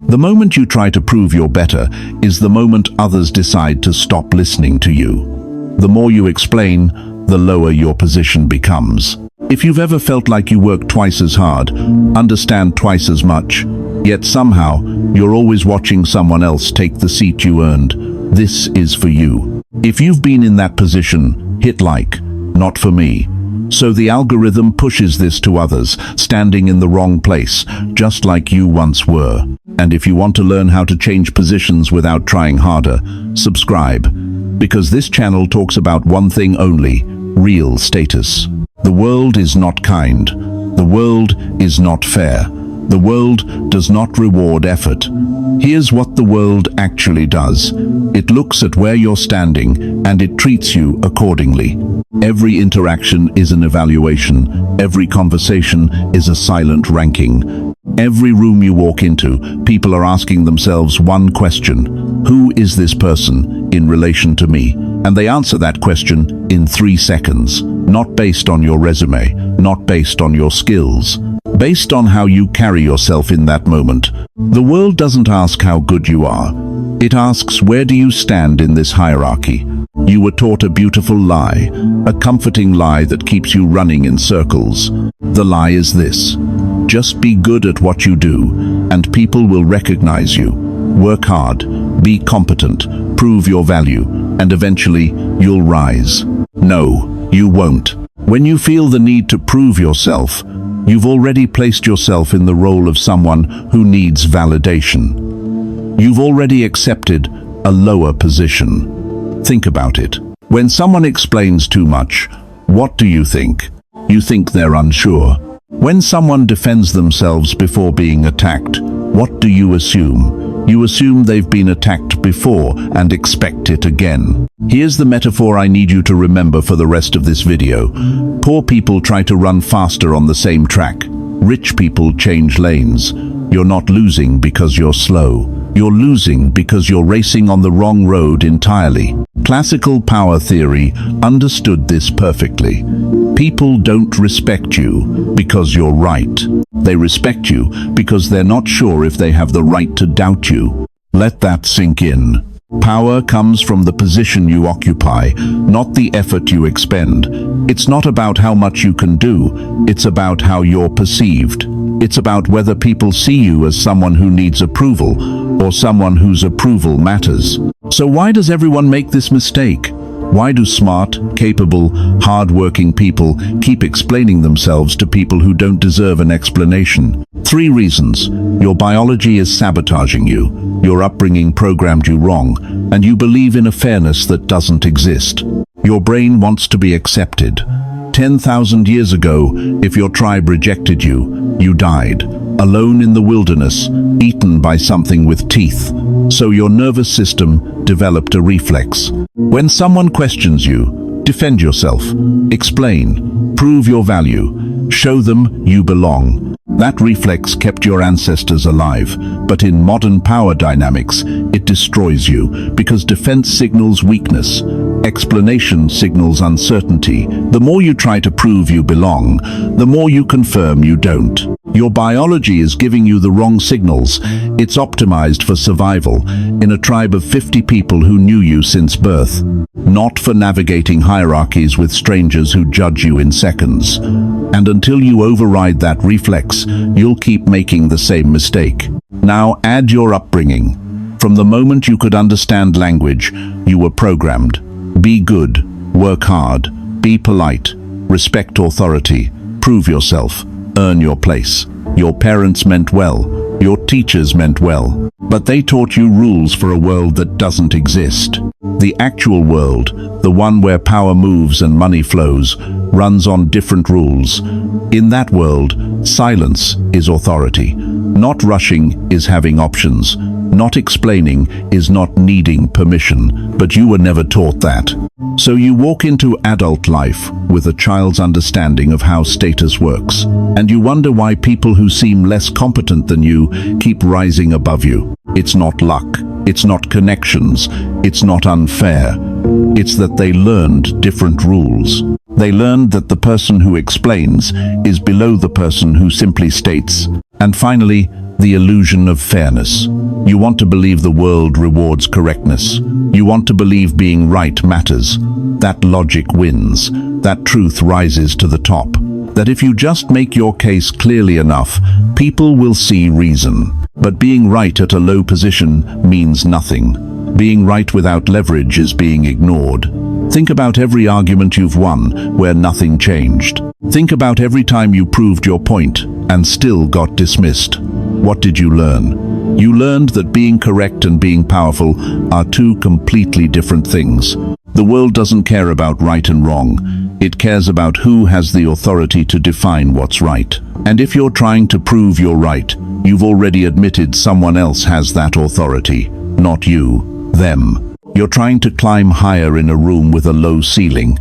The moment you try to prove you're better is the moment others decide to stop listening to you. The more you explain, the lower your position becomes. If you've ever felt like you work twice as hard, understand twice as much, yet somehow you're always watching someone else take the seat you earned, this is for you. If you've been in that position, hit like. Not for me. So the algorithm pushes this to others, standing in the wrong place, just like you once were. And if you want to learn how to change positions without trying harder, subscribe. Because this channel talks about one thing only, real status. The world is not kind. The world is not fair. The world does not reward effort. Here's what the world actually does. It looks at where you're standing and it treats you accordingly. Every interaction is an evaluation. Every conversation is a silent ranking. Every room you walk into, people are asking themselves one question. Who is this person in relation to me? And they answer that question in 3 seconds. Not based on your resume, not based on your skills. Based on how you carry yourself in that moment. The world doesn't ask how good you are. It asks, where do you stand in this hierarchy? You were taught a beautiful lie, a comforting lie that keeps you running in circles. The lie is this: just be good at what you do, and people will recognize you. Work hard, be competent, prove your value, and eventually you'll rise. No, you won't. When you feel the need to prove yourself, you've already placed yourself in the role of someone who needs validation. You've already accepted a lower position. Think about it. When someone explains too much, what do you think? You think they're unsure. When someone defends themselves before being attacked, what do you assume? You assume they've been attacked before and expect it again. Here's the metaphor I need you to remember for the rest of this video. Poor people try to run faster on the same track. Rich people change lanes. You're not losing because you're slow. You're losing because you're racing on the wrong road entirely. Classical power theory understood this perfectly. People don't respect you because you're right. They respect you because they're not sure if they have the right to doubt you. Let that sink in. Power comes from the position you occupy, not the effort you expend. It's not about how much you can do, it's about how you're perceived. It's about whether people see you as someone who needs approval or someone whose approval matters. So why does everyone make this mistake? Why do smart, capable, hard-working people keep explaining themselves to people who don't deserve an explanation? 3 reasons. Your biology is sabotaging you. Your upbringing programmed you wrong, and you believe in a fairness that doesn't exist. Your brain wants to be accepted. 10,000 years ago, if your tribe rejected you, you died, alone in the wilderness, eaten by something with teeth. So your nervous system developed a reflex. When someone questions you, defend yourself, explain, prove your value, show them you belong. That reflex kept your ancestors alive, but in modern power dynamics, it destroys you because defense signals weakness. Explanation signals uncertainty. The more you try to prove you belong, the more you confirm you don't. Your biology is giving you the wrong signals. It's optimized for survival in a tribe of 50 people who knew you since birth, not for navigating hierarchies with strangers who judge you in seconds. And until you override that reflex, you'll keep making the same mistake. Now add your upbringing. From the moment you could understand language, you were programmed. Be good, work hard, be polite, respect authority, prove yourself, earn your place. Your parents meant well, your teachers meant well, but they taught you rules for a world that doesn't exist. The actual world, the one where power moves and money flows, runs on different rules. In that world, silence is authority. Not rushing is having options. Not explaining is not needing permission, but you were never taught that. So you walk into adult life with a child's understanding of how status works, and you wonder why people who seem less competent than you keep rising above you. It's not luck, it's not connections, it's not unfair. It's that they learned different rules. They learned that the person who explains is below the person who simply states. And finally, the illusion of fairness. You want to believe the world rewards correctness. You want to believe being right matters. That logic wins. That truth rises to the top. That if you just make your case clearly enough, people will see reason. But being right at a low position means nothing. Being right without leverage is being ignored. Think about every argument you've won where nothing changed. Think about every time you proved your point and still got dismissed. What did you learn? You learned that being correct and being powerful are two completely different things. The world doesn't care about right and wrong. It cares about who has the authority to define what's right. And if you're trying to prove you're right, you've already admitted someone else has that authority. Not you, them. You're trying to climb higher in a room with a low ceiling.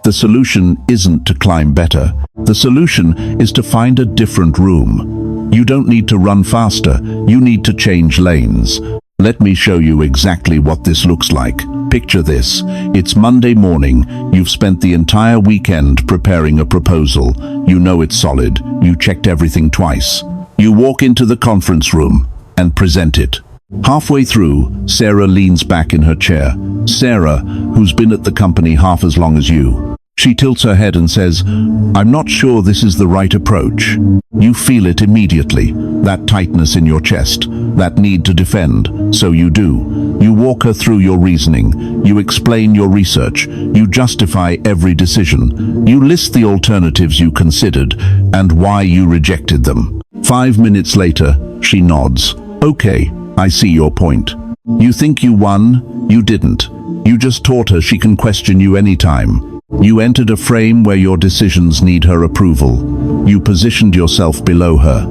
The solution isn't to climb better. The solution is to find a different room. You don't need to run faster. You need to change lanes. Let me show you exactly what this looks like. Picture this. It's Monday morning. You've spent the entire weekend preparing a proposal. You know it's solid. You checked everything twice. You walk into the conference room and present it. Halfway through, Sarah leans back in her chair. Sarah, who's been at the company half as long as you. She tilts her head and says, "I'm not sure this is the right approach." You feel it immediately, that tightness in your chest, that need to defend. So you do. You walk her through your reasoning. You explain your research. You justify every decision. You list the alternatives you considered and why you rejected them. 5 minutes later, she nods. "Okay, I see your point." You think you won? You didn't. You just taught her she can question you anytime. You entered a frame where your decisions need her approval. You positioned yourself below her.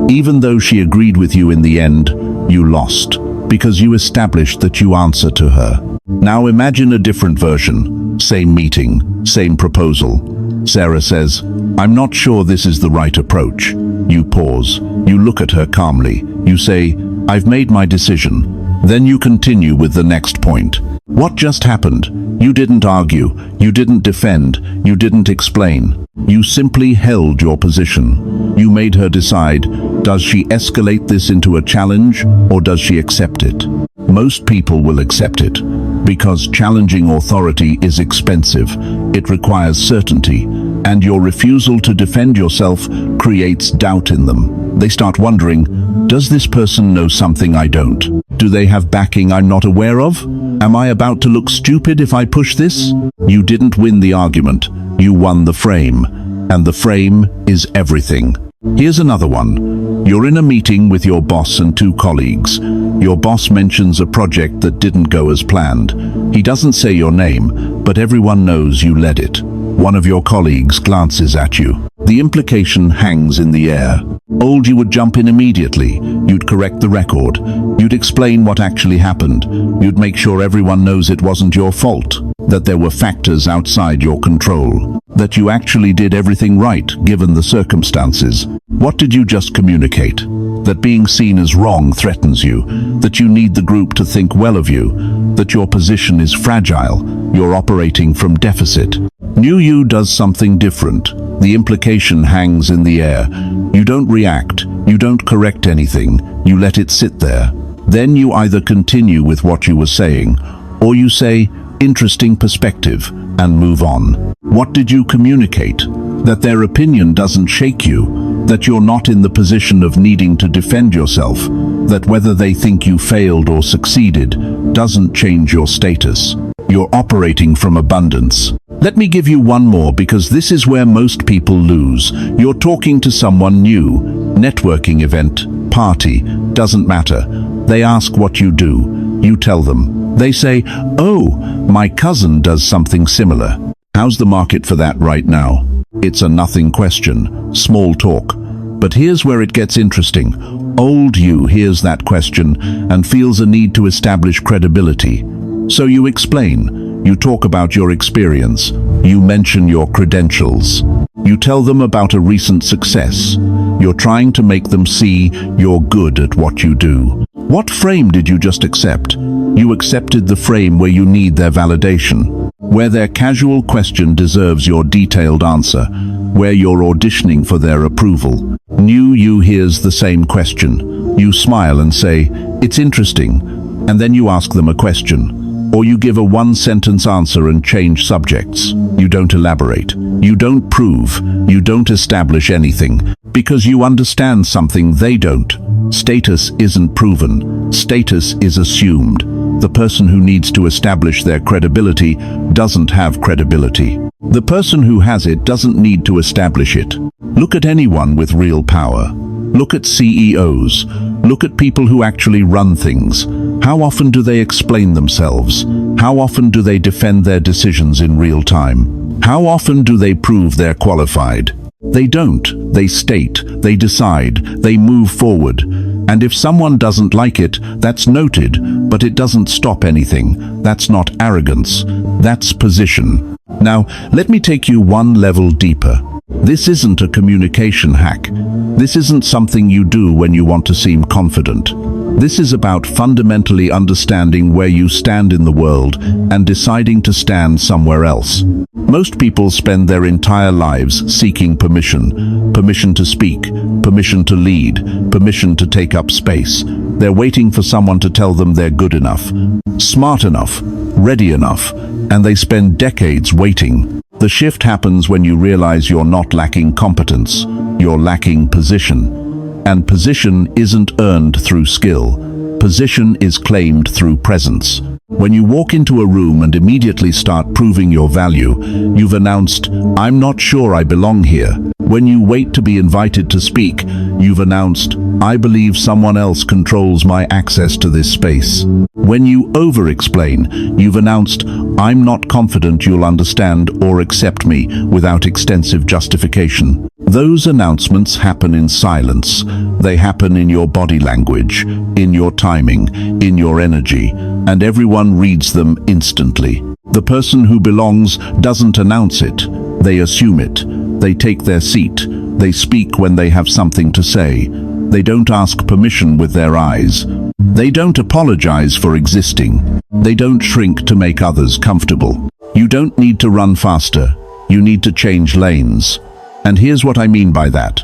Even though she agreed with you in the end, you lost, because you established that you answer to her. Now imagine a different version. Same meeting, same proposal. Sarah says, "I'm not sure this is the right approach." You pause. You look at her calmly. You say, "I've made my decision." Then you continue with the next point. What just happened? You didn't argue, you didn't defend, you didn't explain. You simply held your position. You made her decide, does she escalate this into a challenge or does she accept it? Most people will accept it, because challenging authority is expensive. It requires certainty, and your refusal to defend yourself creates doubt in them. They start wondering, does this person know something I don't? Do they have backing I'm not aware of? Am I about to look stupid if I push this? You didn't win the argument. You won the frame. And the frame is everything. Here's another one. You're in a meeting with your boss and two colleagues. Your boss mentions a project that didn't go as planned. He doesn't say your name, but everyone knows you led it. One of your colleagues glances at you. The implication hangs in the air. Old, you would jump in immediately. You'd correct the record. You'd explain what actually happened. You'd make sure everyone knows it wasn't your fault, that there were factors outside your control, that you actually did everything right given the circumstances. What did you just communicate? That being seen as wrong threatens you, that you need the group to think well of you, that your position is fragile, you're operating from deficit. New you does something different. The implication hangs in the air. You don't react, you don't correct anything, you let it sit there. Then you either continue with what you were saying, or you say, "Interesting perspective," and move on. What did you communicate? That their opinion doesn't shake you, that you're not in the position of needing to defend yourself, that whether they think you failed or succeeded doesn't change your status. You're operating from abundance. Let me give you one more, because this is where most people lose. You're talking to someone new. Networking event, party, doesn't matter. They ask what you do. You tell them. They say, "Oh, my cousin does something similar." How's the market for that right now? It's a nothing question, small talk. But here's where it gets interesting. Old you hears that question and feels a need to establish credibility. So you explain. You talk about your experience. You mention your credentials. You tell them about a recent success. You're trying to make them see you're good at what you do. What frame did you just accept? You accepted the frame where you need their validation, where their casual question deserves your detailed answer, where you're auditioning for their approval. New you hears the same question. You smile and say, "It's interesting," and then you ask them a question. Or you give a one-sentence answer and change subjects. You don't elaborate. You don't prove. You don't establish anything. Because you understand something they don't. Status isn't proven. Status is assumed. The person who needs to establish their credibility doesn't have credibility. The person who has it doesn't need to establish it. Look at anyone with real power. Look at CEOs. Look at people who actually run things. How often do they explain themselves? How often do they defend their decisions in real time? How often do they prove they're qualified? They don't. They state, they decide, they move forward. And if someone doesn't like it, that's noted, but it doesn't stop anything. That's not arrogance. That's position. Now, let me take you one level deeper. This isn't a communication hack. This isn't something you do when you want to seem confident. This is about fundamentally understanding where you stand in the world and deciding to stand somewhere else. Most people spend their entire lives seeking permission. Permission to speak, permission to lead, permission to take up space. They're waiting for someone to tell them they're good enough, smart enough, ready enough, and they spend decades waiting. The shift happens when you realize you're not lacking competence, you're lacking position. And position isn't earned through skill. Position is claimed through presence. When you walk into a room and immediately start proving your value, you've announced, "I'm not sure I belong here." When you wait to be invited to speak, you've announced, "I believe someone else controls my access to this space." When you over-explain, you've announced, "I'm not confident you'll understand or accept me," without extensive justification. Those announcements happen in silence. They happen in your body language, in your timing, in your energy, and everyone reads them instantly. The person who belongs doesn't announce it. They assume it. They take their seat. They speak when they have something to say. They don't ask permission with their eyes. They don't apologize for existing. They don't shrink to make others comfortable. You don't need to run faster. You need to change lanes. And here's what I mean by that.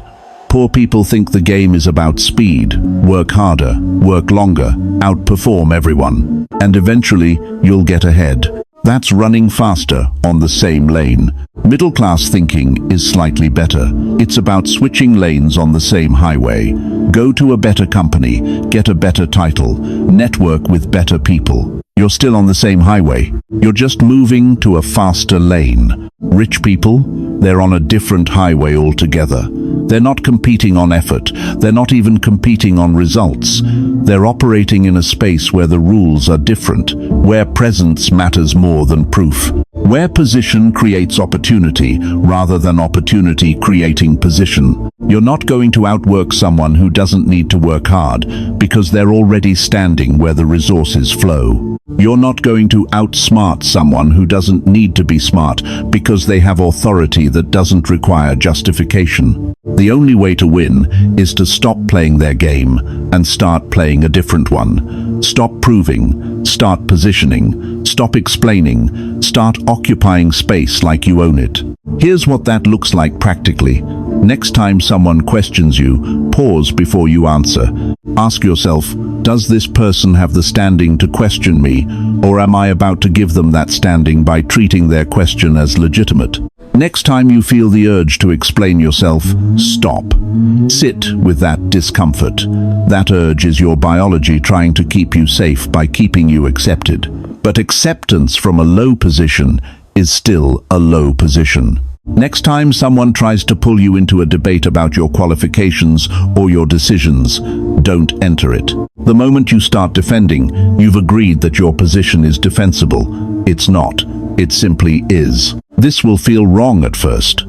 Poor people think the game is about speed. Work harder, work longer, outperform everyone. And eventually, you'll get ahead. That's running faster on the same lane. Middle-class thinking is slightly better. It's about switching lanes on the same highway. Go to a better company, get a better title, network with better people. You're still on the same highway. You're just moving to a faster lane. Rich people, they're on a different highway altogether. They're not competing on effort. They're not even competing on results. They're operating in a space where the rules are different, where presence matters more than proof, where position creates opportunity rather than opportunity creating position. You're not going to outwork someone who doesn't need to work hard because they're already standing where the resources flow. You're not going to outsmart someone who doesn't need to be smart because they have authority that doesn't require justification. The only way to win is to stop playing their game and start playing a different one. Stop proving, start positioning, stop explaining, start occupying space like you own it. Here's what that looks like practically. Next time someone questions you, pause before you answer. Ask yourself, does this person have the standing to question me, or am I about to give them that standing by treating their question as legitimate? Next time you feel the urge to explain yourself, stop. Sit with that discomfort. That urge is your biology trying to keep you safe by keeping you accepted. But acceptance from a low position is still a low position. Next time someone tries to pull you into a debate about your qualifications or your decisions, don't enter it. The moment you start defending, you've agreed that your position is defensible. It's not. It simply is. This will feel wrong at first.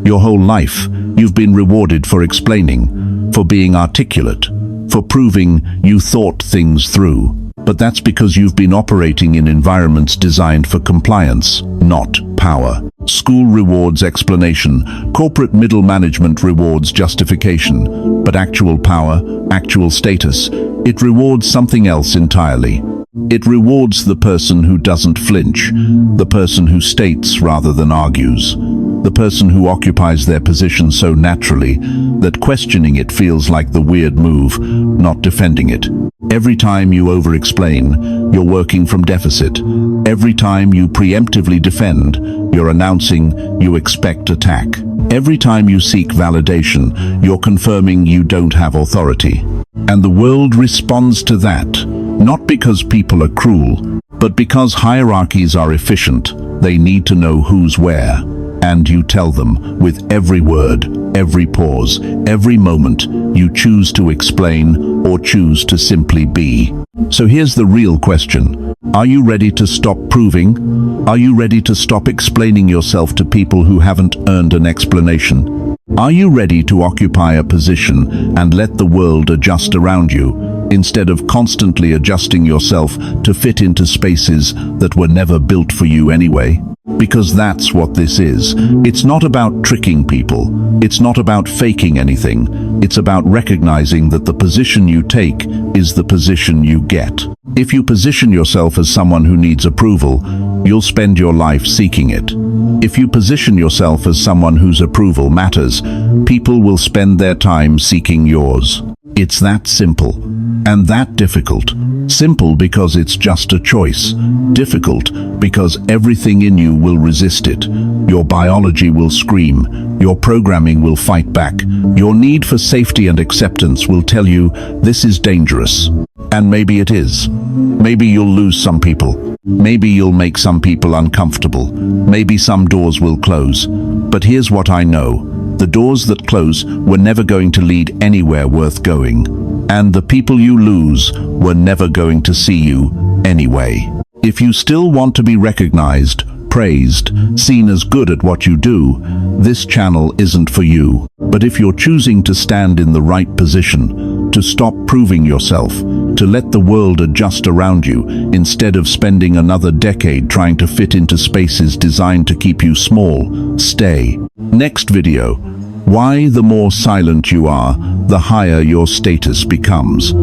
Your whole life, you've been rewarded for explaining, for being articulate, for proving you thought things through. But that's because you've been operating in environments designed for compliance, not power. School rewards explanation, corporate middle management rewards justification, but actual power, actual status, it rewards something else entirely. It rewards the person who doesn't flinch, the person who states rather than argues, The person who occupies their position so naturally that questioning it feels like the weird move, not defending it. Every time you over-explain, you're working from deficit. Every time you preemptively defend, you're announcing you expect attack. Every time you seek validation, you're confirming you don't have authority. And the world responds to that, not because people are cruel, but because hierarchies are efficient. They need to know who's where. And you tell them with every word, every pause, every moment, you choose to explain or choose to simply be. So here's the real question. Are you ready to stop proving? Are you ready to stop explaining yourself to people who haven't earned an explanation? Are you ready to occupy a position and let the world adjust around you, instead of constantly adjusting yourself to fit into spaces that were never built for you anyway? Because that's what this is. It's not about tricking people. It's not about faking anything. It's about recognizing that the position you take is the position you get. If you position yourself as someone who needs approval, you'll spend your life seeking it. If you position yourself as someone whose approval matters, people will spend their time seeking yours. It's that simple. And that difficult. Simple because it's just a choice. Difficult because everything in you will resist it. Your biology will scream. Your programming will fight back. Your need for safety and acceptance will tell you this is dangerous. And maybe it is. Maybe you'll lose some people. Maybe you'll make some people uncomfortable. Maybe some doors will close. But here's what I know. The doors that close were never going to lead anywhere worth going. And the people you lose were never going to see you anyway. If you still want to be recognized, praised, seen as good at what you do, this channel isn't for you. But if you're choosing to stand in the right position, to stop proving yourself, to let the world adjust around you, instead of spending another decade trying to fit into spaces designed to keep you small, stay. Next video. Why the more silent you are, the higher your status becomes.